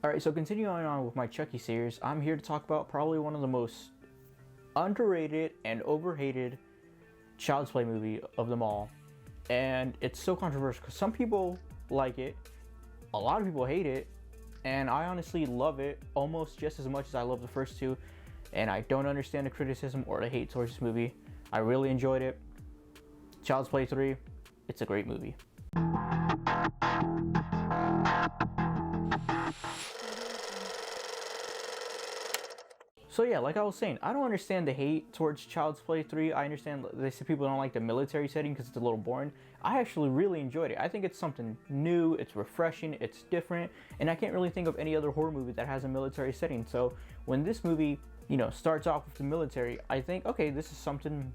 Alright, so continuing on with my Chucky series, I'm here to talk about probably one of the most underrated and overhated Child's Play movie of them all. And it's so controversial because some people like it, a lot of people hate it, and I honestly love it almost just as much as I love the first two. And I don't understand the criticism or the hate towards this movie. I really enjoyed it. Child's Play 3, it's a great movie. So yeah, like I was saying, I don't understand the hate towards Child's Play 3. I understand they say people don't like the military setting because it's a little boring. I actually really enjoyed it. I think it's something new, it's refreshing, it's different, and I can't really think of any other horror movie that has a military setting. So when this movie, starts off with the military, I think, okay, this is something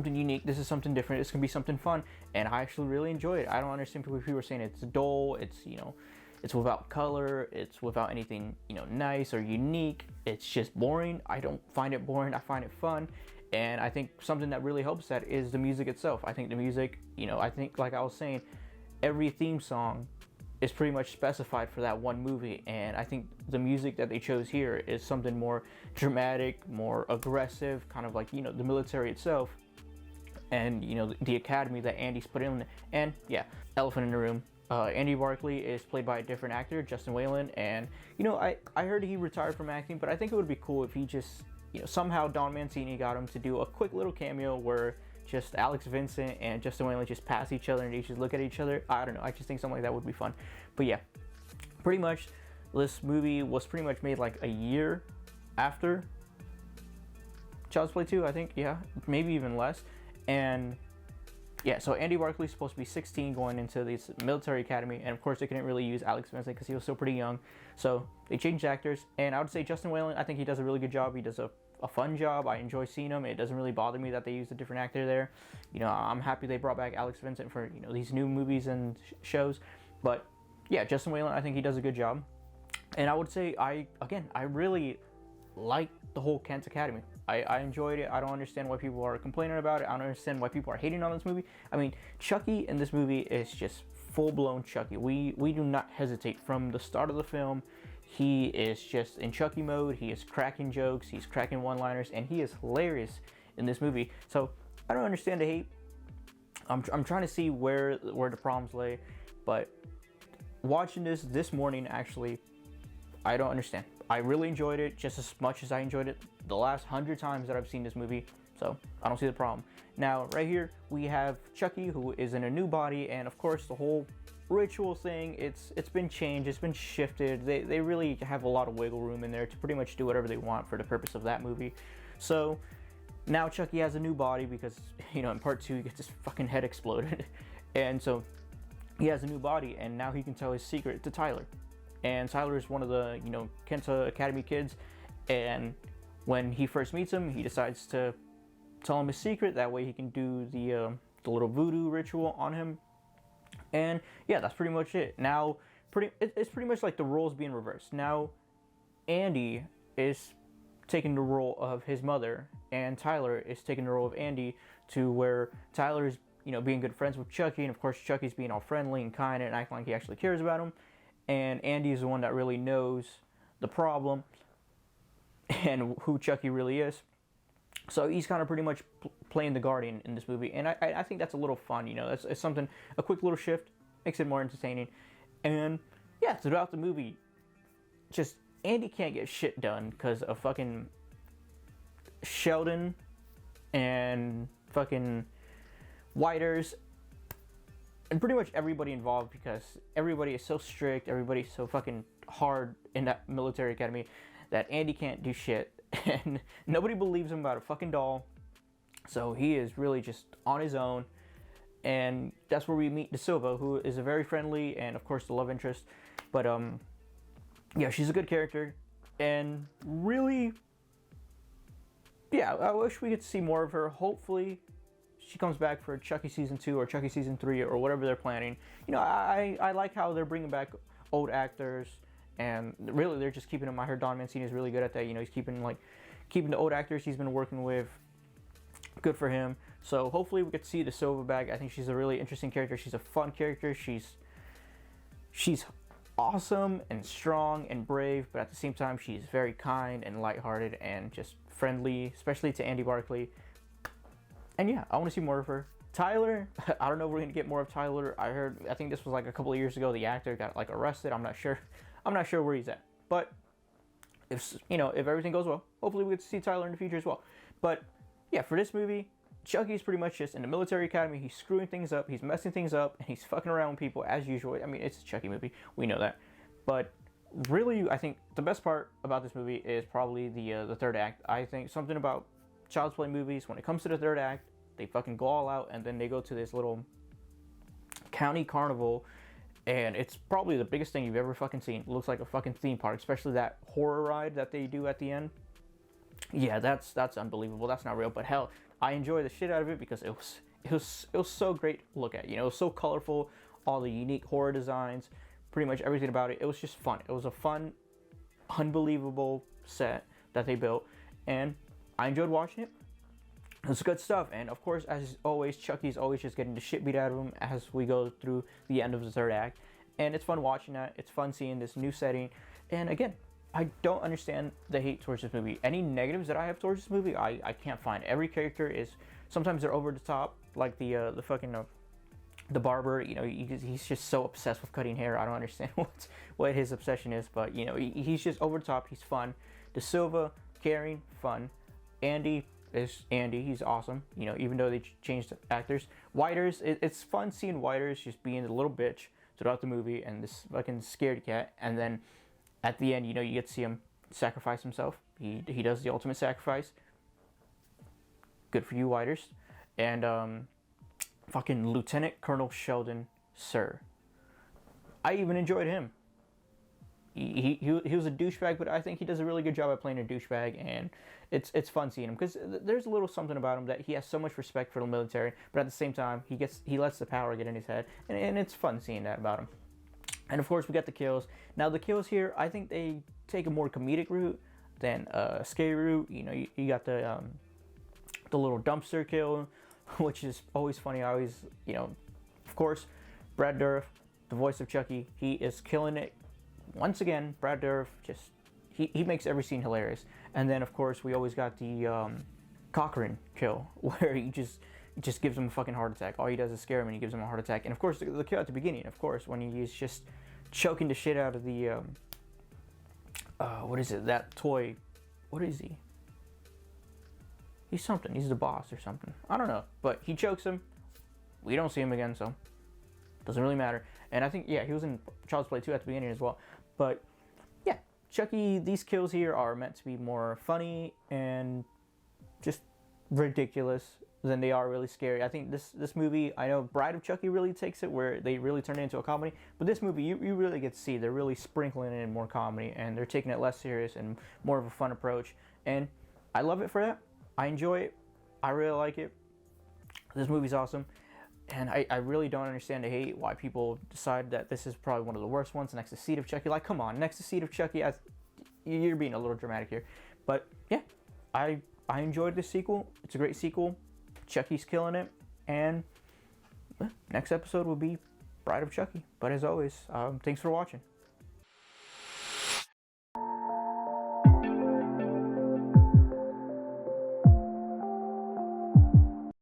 unique, this is something different, it's gonna be something fun, and I actually really enjoy it. I don't understand people are saying it's dull, it's without color, it's without anything, nice or unique. It's just boring. I don't find it boring, I find it fun. And I think something that really helps that is the music itself. I think the music, I think like I was saying, every theme song is pretty much specified for that one movie. And I think the music that they chose here is something more dramatic, more aggressive, kind of like, the military itself. And, the academy that Andy's put in. And yeah, elephant in the room. Andy Barclay is played by a different actor, Justin Whalen, and I heard he retired from acting, but I think it would be cool if he just, somehow Don Mancini got him to do a quick little cameo where just Alex Vincent and Justin Whalen just pass each other and they just look at each other. I don't know, I just think something like that would be fun. But yeah, pretty much this movie was pretty much made like a year after Child's Play 2, I think, yeah, maybe even less. And yeah, so Andy Barclay's supposed to be 16 going into this military academy, and of course they couldn't really use Alex Vincent because he was still pretty young. So they changed actors, and I would say Justin Whalen, I think he does a really good job. He does a fun job. I enjoy seeing him. It doesn't really bother me that they used a different actor there. I'm happy they brought back Alex Vincent for, these new movies and shows. But yeah, Justin Whalen, I think he does a good job. And I would say, I really like the whole Kent Academy. I enjoyed it. I don't understand why people are complaining about it. I don't understand why people are hating on this movie. I mean, Chucky in this movie is just full-blown Chucky. We do not hesitate from the start of the film. He is just in Chucky mode. He is cracking jokes. He's cracking one-liners, and he is hilarious in this movie. So I don't understand the hate. I'm trying to see where the problems lay, but watching this morning, actually, I don't understand. I really enjoyed it just as much as I enjoyed it the last 100 times that I've seen this movie, so I don't see the problem. Now, right here, we have Chucky, who is in a new body, and of course, the whole ritual thing, it's been changed, it's been shifted. They really have a lot of wiggle room in there to pretty much do whatever they want for the purpose of that movie. So, now Chucky has a new body because, in part 2, he gets his fucking head exploded. And so, he has a new body, and now he can tell his secret to Tyler. And Tyler is one of the, Kenta Academy kids, and when he first meets him, he decides to tell him his secret. That way he can do the little voodoo ritual on him. And yeah, that's pretty much it. Now, it's pretty much like the roles being reversed. Now, Andy is taking the role of his mother, and Tyler is taking the role of Andy, to where Tyler is, being good friends with Chucky, and of course Chucky's being all friendly and kind and acting like he actually cares about him. And Andy is the one that really knows the problem and who Chucky really is. So he's kind of pretty much playing the guardian in this movie. And I think that's a little fun, it's something, a quick little shift, makes it more entertaining. And yeah, throughout the movie, just Andy can't get shit done because of fucking Sheldon and fucking Whiters. And pretty much everybody involved, because everybody is so strict, everybody's so fucking hard in that military academy that Andy can't do shit. And nobody believes him about a fucking doll. So he is really just on his own. And that's where we meet De Silva, who is a very friendly and of course the love interest. But yeah, she's a good character. And really, yeah, I wish we could see more of her. Hopefully she comes back for Chucky Season 2 or Chucky Season 3 or whatever they're planning. I like how they're bringing back old actors, and really they're just keeping them. I heard Don Mancini is really good at that. He's keeping the old actors he's been working with. Good for him. So hopefully we get to see De Silva back. I think she's a really interesting character. She's a fun character. She's awesome and strong and brave, but at the same time, she's very kind and lighthearted and just friendly, especially to Andy Barclay. And yeah, I want to see more of her. Tyler, I don't know if we're gonna get more of Tyler. I think this was like a couple of years ago. The actor got like arrested. I'm not sure. I'm not sure where he's at. But if if everything goes well, hopefully we get to see Tyler in the future as well. But yeah, for this movie, Chucky's pretty much just in the military academy. He's screwing things up. He's messing things up, and he's fucking around with people as usual. I mean, it's a Chucky movie. We know that. But really, I think the best part about this movie is probably the third act. I think something about Child's Play movies, when it comes to the third act, they fucking go all out, and then they go to this little county carnival, and it's probably the biggest thing you've ever fucking seen. It looks like a fucking theme park, especially that horror ride that they do at the end. Yeah, that's unbelievable. That's not real, but hell, I enjoy the shit out of it because it was so great to look at. It was so colorful, all the unique horror designs, pretty much everything about it. It was just fun. It was a fun, unbelievable set that they built, and I enjoyed watching it. It's good stuff, and of course, as always, Chucky's always just getting the shit beat out of him as we go through the end of the third act, and it's fun watching that. It's fun seeing this new setting, and again, I don't understand the hate towards this movie. Any negatives that I have towards this movie, I can't find. Every character is, sometimes they're over the top, like the fucking the barber. He's just so obsessed with cutting hair. I don't understand what his obsession is, but he's just over the top. He's fun. De Silva, caring, fun. Andy is Andy. He's awesome. Even though they changed actors. Whiters, it's fun seeing Whiters just being a little bitch throughout the movie and this fucking scared cat. And then at the end, you get to see him sacrifice himself. He does the ultimate sacrifice. Good for you, Whiters. And fucking Lieutenant Colonel Sheldon Sir. I even enjoyed him. He was a douchebag, but I think he does a really good job at playing a douchebag, and it's fun seeing him because there's a little something about him that he has so much respect for the military, but at the same time he lets the power get in his head, and it's fun seeing that about him. And of course we got the kills. Now the kills here, I think they take a more comedic route than a scary route. You got the little dumpster kill, which is always funny. I always of course Brad Dourif, the voice of Chucky, he is killing it. Once again, Brad Dourif just he makes every scene hilarious. And then of course we always got the Cochran kill where he just gives him a fucking heart attack. All he does is scare him and he gives him a heart attack. And of course the kill at the beginning, of course, when he's just choking the shit out of the what is it? That toy. What is he? He's something. He's the boss or something. I don't know. But he chokes him. We don't see him again, so doesn't really matter. And I think, yeah, he was in Child's Play 2 at the beginning as well. But yeah, Chucky, these kills here are meant to be more funny and just ridiculous than they are really scary. I think this movie, I know Bride of Chucky really takes it where they really turn it into a comedy, but this movie you really get to see they're really sprinkling in more comedy and they're taking it less serious and more of a fun approach, and I love it for that. I enjoy it. I really like it. This movie's awesome. And I really don't understand the hate, why people decide that this is probably one of the worst ones next to Seed of Chucky. Like, come on, next to Seed of Chucky, you're being a little dramatic here. But yeah, I enjoyed this sequel. It's a great sequel. Chucky's killing it. And next episode will be Bride of Chucky. But as always, thanks for watching.